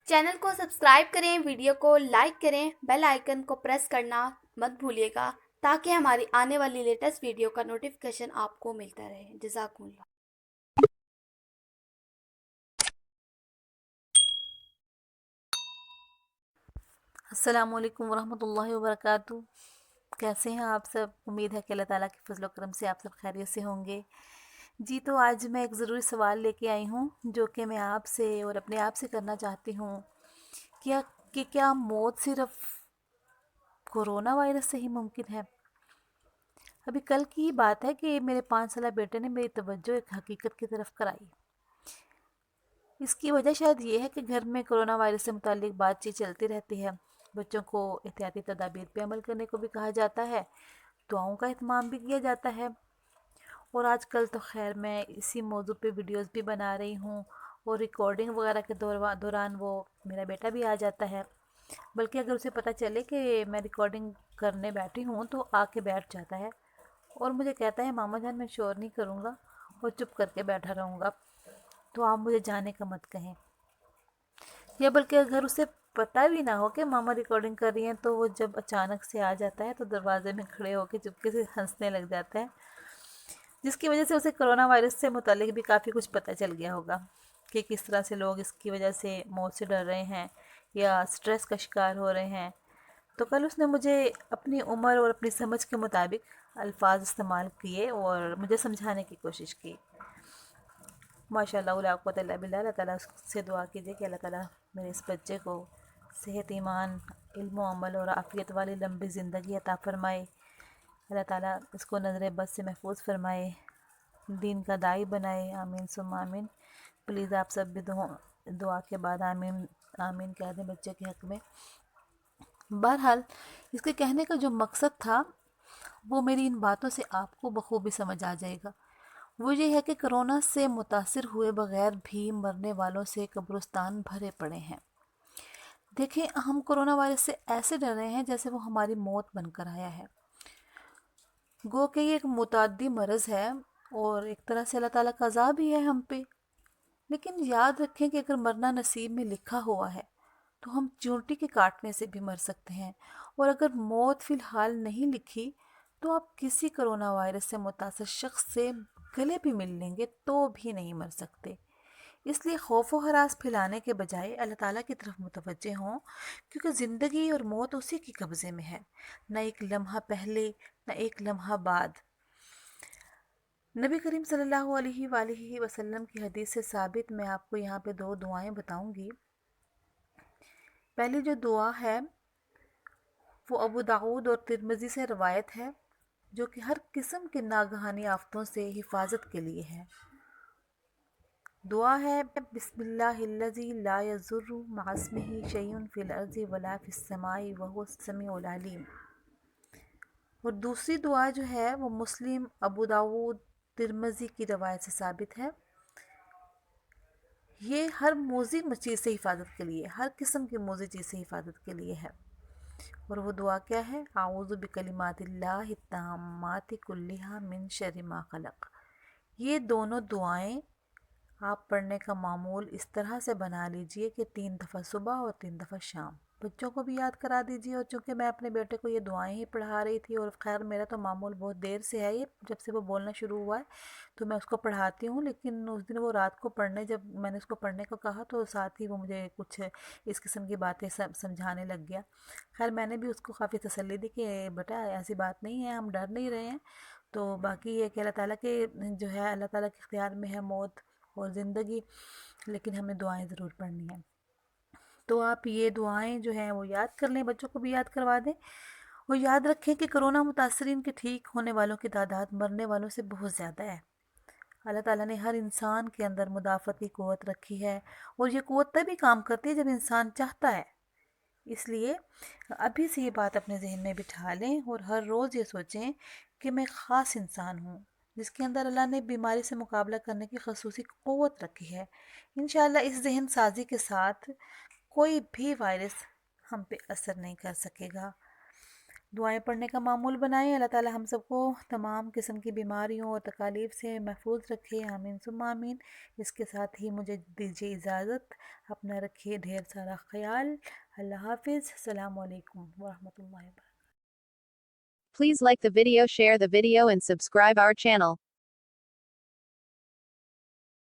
Channel को subscribe करें, video को लाइक करें, बेल आइकन को प्रेस करना मत भूलिएगा ताकि हमारी आने वाली लेटेस्ट वीडियो का नोटिफिकेशन आपको मिलता रहे। जज़ाकुमुल्लाह। अस्सलाम वालेकुम वरहमतुल्लाहि वबरकातुहू। कैसे हैं आप सब? उम्मीद है कि अल्लाह ताला के फजल करम से आप सब खैरियत से होंगे। जी, तो आज मैं एक ज़रूरी सवाल लेके आई हूँ जो कि मैं आपसे और अपने आप से करना चाहती हूँ। क्या क्या मौत सिर्फ कोरोना वायरस से ही मुमकिन है? अभी कल की ही बात है कि मेरे 5 साल बेटे ने मेरी तवज्जो एक हकीकत की तरफ कराई। इसकी वजह शायद ये है कि घर में कोरोना वायरस से मुतालिक बातचीत चलती रहती है। बच्चों को एहतियाती तदाबीर पे अमल करने को भी कहा जाता है, दुआओं का इत्माम भी किया जाता है। और आजकल तो खैर मैं इसी मौजू पे वीडियोस भी बना रही हूँ और रिकॉर्डिंग वगैरह के दौरान वो मेरा बेटा भी आ जाता है। बल्कि अगर उसे पता चले कि मैं रिकॉर्डिंग करने बैठी हूँ तो आके बैठ जाता है और मुझे कहता है, मामा जान मैं शोर नहीं करूँगा और चुप करके बैठा रहूँगा, तो आप मुझे जाने का मत कहें। या बल्कि अगर उसे पता भी ना हो कि मामा रिकॉर्डिंग कर रही हैं तो वो जब अचानक से आ जाता है तो दरवाजे में खड़े होकर चुपके से हंसने लग जाता है, जिसकी वजह से उसे कोरोना वायरस से मुतालिक भी काफ़ी कुछ पता चल गया होगा कि किस तरह से लोग इसकी वजह से मौत से डर रहे हैं या स्ट्रेस का शिकार हो रहे हैं। तो कल उसने मुझे अपनी उम्र और अपनी समझ के मुताबिक अल्फाज इस्तेमाल किए और मुझे समझाने की कोशिश की। माशाल्लाह ला कुव्वत इल्ला बिल्लाह। अल्लाह ताला से दुआ कीजिए कि अल्लाह ताला मेरे इस बच्चे को सेहत, ईमान, इल्म अमल और आफ़ियत वाली लंबी ज़िंदगी अता फ़रमाए। अल्लाह ताला इसको नज़र बद से महफूज फरमाए, दीन का दाई बनाए। आमीन सुम्मा आमीन। प्लीज़ आप सब भी दुआ के बाद आमीन आमीन कह दें बच्चे के हक़ में। बहरहाल इसके कहने का जो मकसद था वो मेरी इन बातों से आपको बखूबी समझ आ जाएगा। वो ये है कि कोरोना से मुतासिर हुए बगैर भी मरने वालों से कब्रिस्तान भरे पड़े हैं। देखें, हम कोरोना वायरस से ऐसे डर रहे हैं जैसे वो हमारी मौत बनकर आया है। गो कि ये एक मुतादी मरज़ है और एक तरह से अल्लाह ताला का अज़ाब भी है हम पे। लेकिन याद रखें कि अगर मरना नसीब में लिखा हुआ है तो हम चींटी के काटने से भी मर सकते हैं, और अगर मौत फ़िलहाल नहीं लिखी तो आप किसी कोरोना वायरस से मुतासर शख्स से गले भी मिल लेंगे तो भी नहीं मर सकते। इसलिए खौफ व हरास फैलाने के बजाय अल्लाह ताला की तरफ मुतवज्जे हों, क्योंकि ज़िंदगी और मौत उसी के कब्ज़े में है, न एक लम्हा पहले न एक लम्हा बाद। नबी करीम सल्लल्लाहु अलैहि वसल्लम की हदीस से साबित मैं आपको यहाँ पे 2 दुआएं बताऊंगी। पहली जो दुआ है वो अबू दाऊद और तिरमिज़ी से रवायत है, जो कि हर किस्म के नागहानी आफतों से हिफाजत के लिए है। दुआ है, बिस्मिल्लाहिल्लज़ी ला यज़ुर्रु मअस्मिही शैउन फ़िल अर्ज़ि वला फ़िस समाई वहुवस समीउल अलीम। और दूसरी दुआ जो है वो मुस्लिम, अबू दाऊद, तिरमिज़ी की रवायत से साबित है। ये हर मूज़ी चीज़ से हिफाजत के लिए, हर किस्म की मूज़ी चीज़ से हिफाजत के लिए है। और वो दुआ क्या है? आऊज़ु बिकलिमातिल्लाहि ताम्माति कुल्लिहा मिन शर्रि मा खलक़। ये दोनों दुआएं आप पढ़ने का मामूल इस तरह से बना लीजिए कि 3 दफ़ा सुबह और 3 दफ़ा शाम। बच्चों को भी याद करा दीजिए। और चूँकि मैं अपने बेटे को ये दुआएं ही पढ़ा रही थी, और ख़ैर मेरा तो मामूल बहुत देर से है, ये जब से वो बोलना शुरू हुआ है तो मैं उसको पढ़ाती हूँ। लेकिन उस दिन वो रात को पढ़ने, जब मैंने उसको पढ़ने को कहा तो साथ ही वो मुझे कुछ इस किस्म की बातें समझाने लग गया। खैर मैंने भी उसको काफ़ी तसल्ली दी कि बेटा ऐसी बात नहीं है, हम डर नहीं रहे हैं। तो बाकी ये कि अल्लाह ताला के जो है, अल्लाह ताला के इख्तियार में है मौत और ज़िंदगी, लेकिन हमें दुआएं ज़रूर पढ़नी है। तो आप ये दुआएं जो हैं वो याद कर लें, बच्चों को भी याद करवा दें। और याद रखें कि कोरोना मुतासरीन के ठीक होने वालों की तादाद मरने वालों से बहुत ज़्यादा है। अल्लाह ताला ने हर इंसान के अंदर मुदाफ़त की क़ुव्वत रखी है, और ये क़ुव्वत तभी काम करती है जब इंसान चाहता है। इसलिए अभी से ये बात अपने ज़हन में बिठा लें और हर रोज़ ये सोचें कि मैं ख़ास इंसान हूँ जिसके अंदर अल्लाह ने बीमारी से मुकाबला करने की ख़ुसूसी क़ुव्वत रखी है। इंशाअल्लाह इस जहन साजी के साथ कोई भी वायरस हम पे असर नहीं कर सकेगा। دعائیں پڑھنے کا معمول بنائیں. اللہ تعالی ہم سب کو تمام قسم کی بیماریوں اور تکالیف سے محفوظ رکھے. آمین ثم آمین. اس کے ساتھ ہی مجھے دیجیے اجازت. اپنا رکھیے ڈھیر سارا خیال. اللہ حافظ. السلام علیکم ورحمۃ اللہ وبرکاتہ. Please like the video, share the video and subscribe our channel.